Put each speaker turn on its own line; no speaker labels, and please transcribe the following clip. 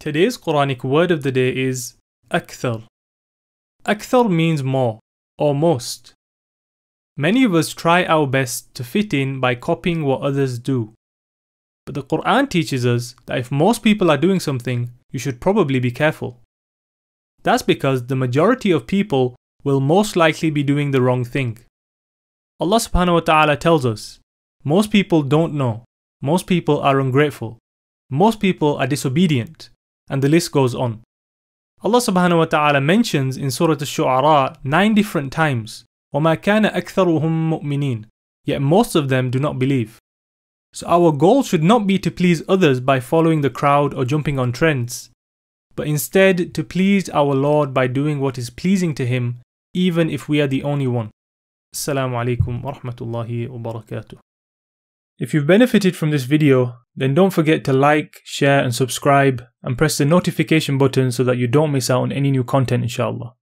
Today's Quranic word of the day is Akthar. Akthar means more or most. Many of us try our best to fit in by copying what others do. But the Quran teaches us that if most people are doing something, you should probably be careful. That's because the majority of people will most likely be doing the wrong thing. Allah subhanahu wa ta'ala tells us, most people don't know, most people are ungrateful, most people are disobedient, and the list goes on. Allah subhanahu wa ta'ala mentions in Surah Al-Shu'ara 9 different times, وَمَا كَانَ أَكْثَرُهُم مُؤْمِنِينَ, yet most of them do not believe. So our goal should not be to please others by following the crowd or jumping on trends, but instead to please our Lord by doing what is pleasing to Him, even if we are the only one. Assalamu alaikum wa rahmatullahi wa barakatuh. If you've benefited from this video, then don't forget to like, share and subscribe and press the notification button so that you don't miss out on any new content, inshallah.